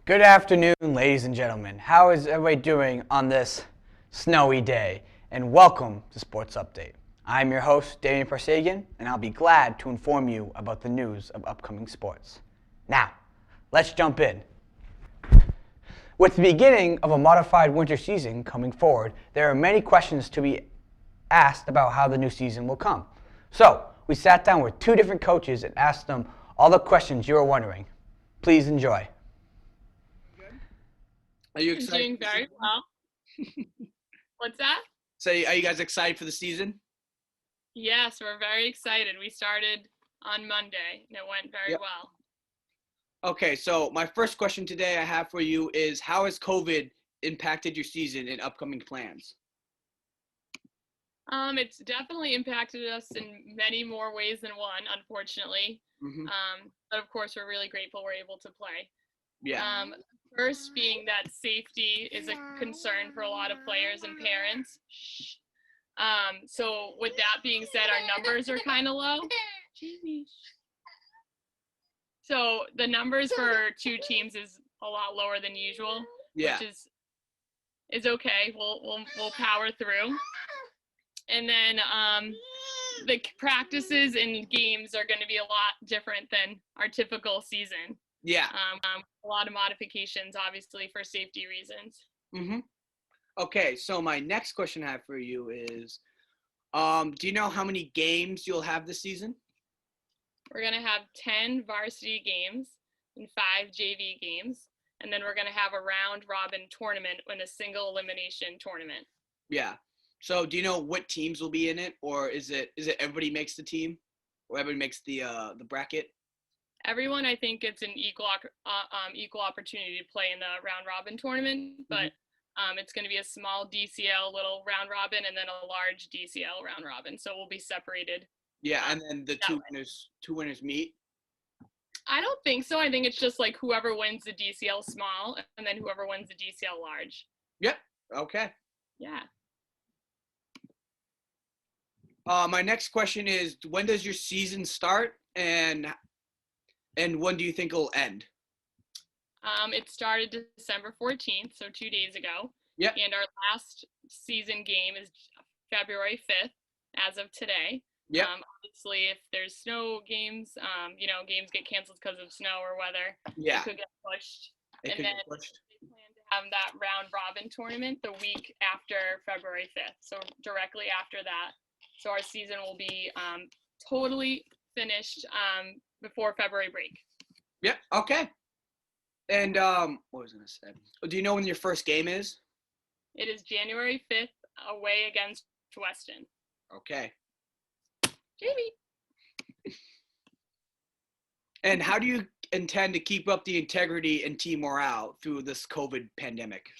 Good afternoon, ladies and gentlemen. How is everybody doing on this snowy day? And welcome to Sports Update. I'm your host, Damian Parsagian, and I'll be glad to inform you about the news of upcoming sports. Now, let's jump in. With the beginning of a modified winter season coming forward, there are many questions to be asked about how the new season will come. So, we sat down with two different coaches and asked them all the questions you are wondering. Please enjoy. Are you I'm excited? doing very well. What's that? So, are you guys excited for the season? Yes, we're very excited. We started on Monday, and it went very well. Okay, so my first question today I have for you is, how has COVID impacted your season and upcoming plans? It's definitely impacted us in many more ways than one, unfortunately. But of course, we're really grateful we're able to play. Yeah. First being that safety is a concern for a lot of players and parents. So with that being said, our numbers are kind of low. So the numbers for two teams is a lot lower than usual, Yeah. which is okay. We'll power through. And then the practices and games are going to be a lot different than our typical season. Yeah. A lot of modifications, obviously, for safety reasons. Okay, so my next question I have for you is, do you know how many games you'll have this season? We're going to have 10 varsity games and 5 JV games. And then we're going to have a round-robin tournament and a single elimination tournament. Yeah. So do you know what teams will be in it, or is it everybody makes the team, or everybody makes the bracket? Everyone, I think, gets an equal opportunity to play in the round-robin tournament, but it's going to be a small DCL little round-robin and then a large DCL round-robin, so we'll be separated. Yeah, and then the two winners meet? I don't think so. I think it's just like whoever wins the DCL small and then whoever wins the DCL large. Yep. Okay. Yeah. My next question is, when does your season start, and when do you think it'll end? It started December 14th, so 2 days ago. Yep. And our last season game is February 5th, as of today. Yep. Obviously, if there's snow games, games get canceled because of snow or weather. Yeah. It could get pushed. They plan to have that round-robin tournament the week after February 5th, so directly after that. So our season will be totally finished before February break. Yeah. Okay. And what was I gonna say? Do you know when your first game is? It is January 5th, away against Weston. Okay. Jamie. And how do you intend to keep up the integrity and team morale through this COVID pandemic?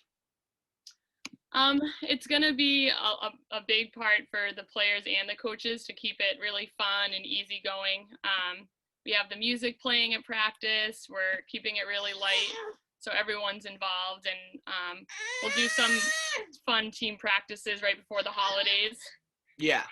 It's going to be a big part for the players and the coaches to keep it really fun and easygoing. We have the music playing at practice. We're keeping it really light, so everyone's involved. And we'll do some fun team practices right before the holidays. Yeah.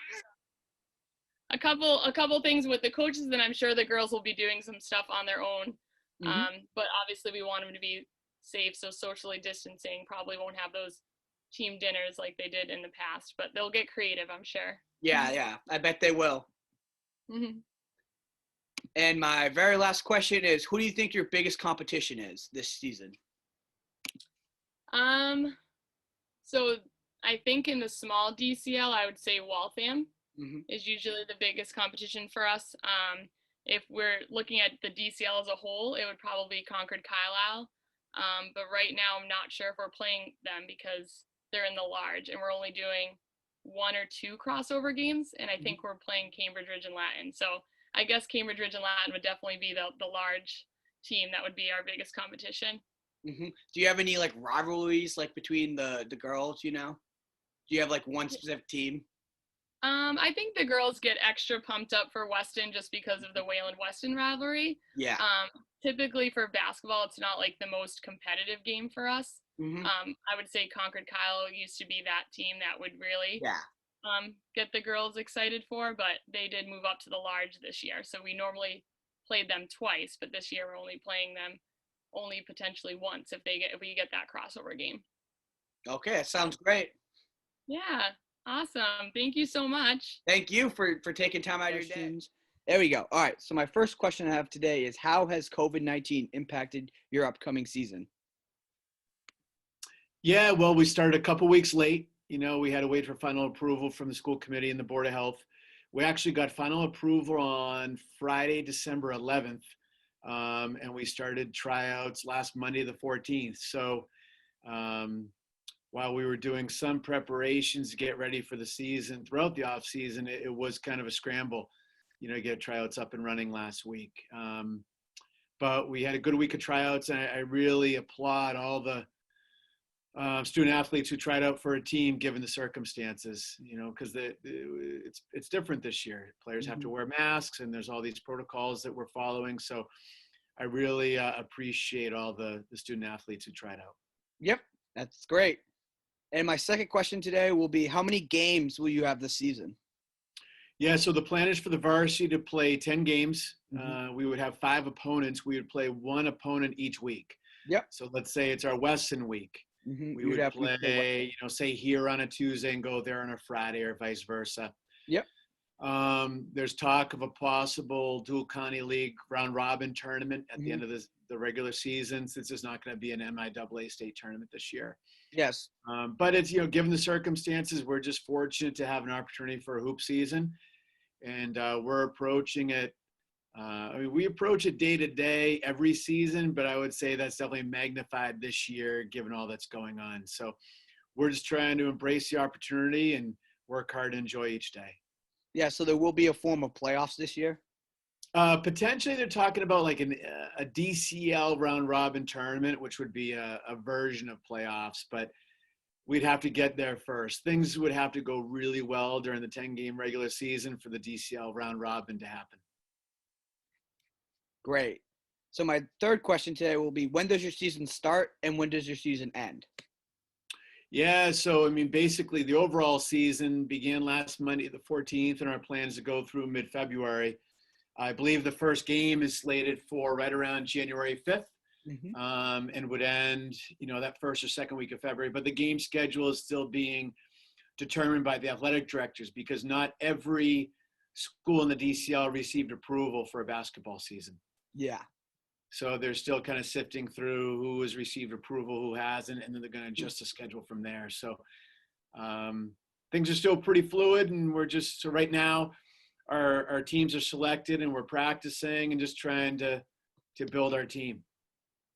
A couple things with the coaches, and I'm sure the girls will be doing some stuff on their own. But obviously we want them to be safe, so socially distancing. Probably won't have those team dinners like they did in the past, but they'll get creative, I'm sure. Yeah, I bet they will. And my very last question is, who do you think your biggest competition is this season? So I think in the small DCL, I would say Waltham is usually the biggest competition for us. If we're looking at the DCL as a whole, it would probably be Concord Carlisle. But right now, I'm not sure if we're playing them because they're in the large, and we're only doing 1 or 2 crossover games, and I think we're playing Cambridge Ridge and Latin. So I guess Cambridge Ridge and Latin would definitely be the large team. That would be our biggest competition. Do you have any like rivalries like between the girls? Do you have like one specific team? I think the girls get extra pumped up for Weston just because of the Wayland-Weston rivalry. Yeah. Typically for basketball, it's not like the most competitive game for us. I would say Concord Kyle used to be that team that would really get the girls excited for, but they did move up to the large this year. So we normally played them twice, but this year we're only playing them only potentially once if we get that crossover game. Okay, that sounds great. Yeah, awesome. Thank you so much. Thank you for taking time out of your day. There we go. All right, so my first question I have today is, how has COVID-19 impacted your upcoming season? Yeah, well, we started a couple weeks late. We had to wait for final approval from the school committee and the Board of Health. We actually got final approval on Friday, December 11th, and we started tryouts last Monday, the 14th. So while we were doing some preparations to get ready for the season throughout the off season, it was kind of a scramble, to get tryouts up and running last week. But we had a good week of tryouts, and I really applaud all the student athletes who tried out for a team given the circumstances, because it's different this year. Players have to wear masks, and there's all these protocols that we're following. So I really appreciate all the student athletes who tried out. Yep, that's great. And my second question today will be, how many games will you have this season? Yeah, so the plan is for the varsity to play 10 games. We would have 5 opponents. We would play 1 opponent each week. Yep. So let's say it's our Weston week. We would play, say here on a Tuesday and go there on a Friday, or vice versa. Yep. There's talk of a possible dual county league round robin tournament at the end of the regular season, since there's not going to be an MIAA state tournament this year. Yes. But it's, given the circumstances, we're just fortunate to have an opportunity for a hoop season. And we're approaching it. We approach it day to day every season, but I would say that's definitely magnified this year given all that's going on. So we're just trying to embrace the opportunity and work hard and enjoy each day. Yeah, so there will be a form of playoffs this year? Potentially they're talking about like a DCL round robin tournament, which would be a version of playoffs, but we'd have to get there first. Things would have to go really well during the 10-game regular season for the DCL round robin to happen. Great. So my third question today will be, when does your season start and when does your season end? Yeah, so basically the overall season began last Monday, the 14th, and our plans to go through mid-February. I believe the first game is slated for right around January 5th, and would end, that first or second week of February. But the game schedule is still being determined by the athletic directors, because not every school in the DCL received approval for a basketball season. Yeah. So they're still kind of sifting through who has received approval, who hasn't, and then they're going to adjust the schedule from there. So things are still pretty fluid, and so right now our teams are selected and we're practicing and just trying to build our team.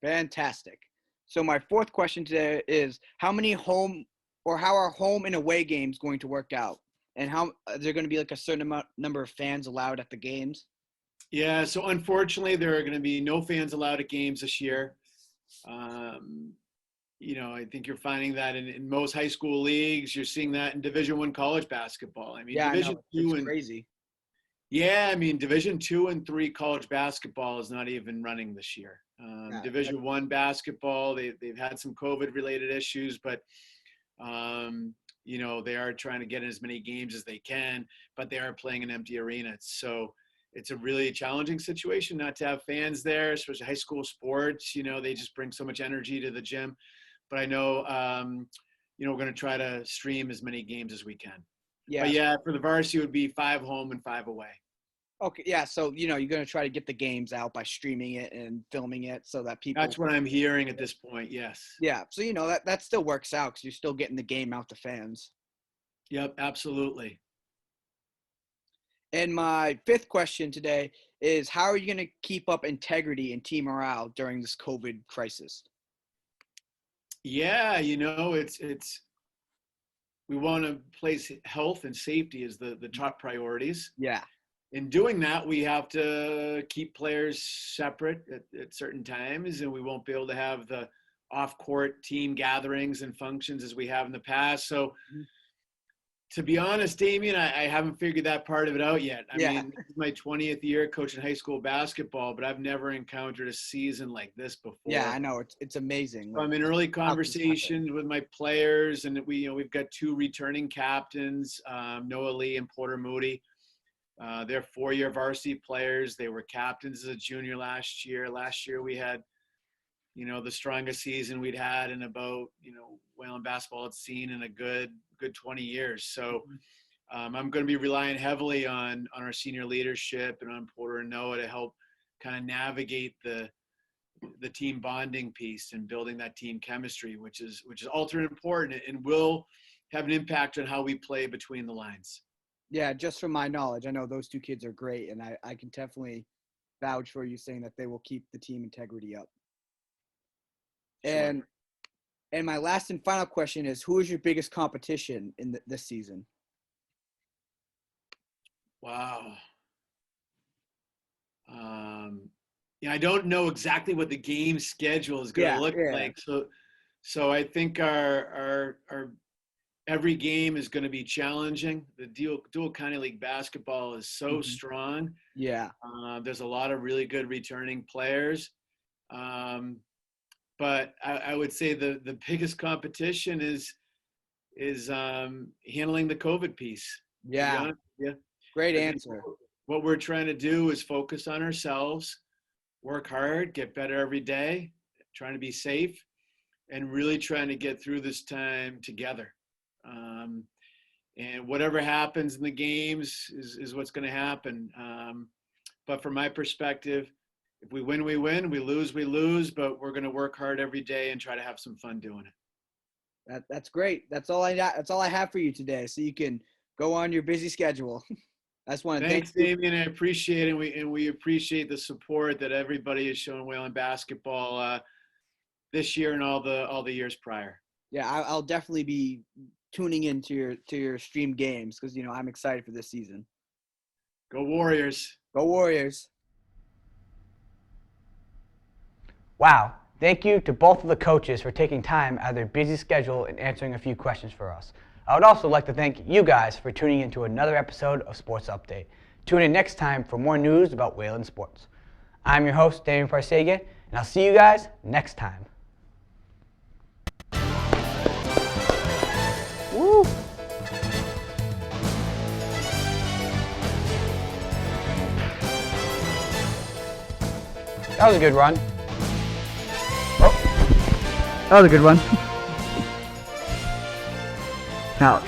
Fantastic. So my fourth question today is, how are home and away games going to work out? And how is there going to be like a certain number of fans allowed at the games? Yeah, so unfortunately, there are going to be no fans allowed at games this year. I think you're finding that in most high school leagues. You're seeing that in Division I college basketball. Division II and crazy. Yeah, Division II and III college basketball is not even running this year. Division I basketball, they've had some COVID-related issues, but they are trying to get in as many games as they can, but they are playing in empty arenas. So it's a really challenging situation not to have fans there, especially high school sports. They just bring so much energy to the gym. But I know, we're going to try to stream as many games as we can. Yeah. But yeah, for the varsity, it would be 5 home and 5 away. Okay. Yeah. So, you're going to try to get the games out by streaming it and filming it so that people. That's what I'm hearing at this point. Yes. Yeah. So, that still works out because you're still getting the game out to fans. Yep. Absolutely. And my fifth question today is, how are you going to keep up integrity and team morale during this COVID crisis? Yeah, it's we want to place health and safety as the top priorities. Yeah. In doing that, we have to keep players separate at certain times, and we won't be able to have the off-court team gatherings and functions as we have in the past. So to be honest, Damien, I haven't figured that part of it out yet. I mean, this is my 20th year coaching high school basketball, but I've never encountered a season like this before. Yeah, I know. It's amazing. I'm in early conversations with my players, and we've got 2 returning captains, Noah Lee and Porter Moody. They're 4-year varsity players. They were captains as a junior last year. Last year we had the strongest season we'd had in about, Wayland basketball had seen in a good 20 years. So I'm going to be relying heavily on our senior leadership and on Porter and Noah to help kind of navigate the team bonding piece and building that team chemistry, which is ultra important and will have an impact on how we play between the lines. Yeah, just from my knowledge, I know those two kids are great, and I can definitely vouch for you saying that they will keep the team integrity up. Sure. And my last and final question is, who is your biggest competition in this season? Wow. I don't know exactly what the game schedule is going to look like. So I think our every game is going to be challenging. The dual county league basketball is so strong. Yeah. There's a lot of really good returning players. But I would say the biggest competition is handling the COVID piece. Yeah. Great answer. What we're trying to do is focus on ourselves, work hard, get better every day, trying to be safe, and really trying to get through this time together. And whatever happens in the games is what's going to happen. But from my perspective, if we win, we win. We lose. But we're going to work hard every day and try to have some fun doing it. That's great. That's all I got. That's all I have for you today. So you can go on your busy schedule. I just want to thanks, Damien. I appreciate it. And we appreciate the support that everybody has shown Wayland basketball this year and all the years prior. Yeah, I'll definitely be tuning into your stream games because I'm excited for this season. Go Warriors! Go Warriors! Wow. Thank you to both of the coaches for taking time out of their busy schedule and answering a few questions for us. I would also like to thank you guys for tuning into another episode of Sports Update. Tune in next time for more news about Wayland sports. I'm your host, Damien Parsagian, and I'll see you guys next time. Woo! That was a good run. Oh, that was a good one. Now,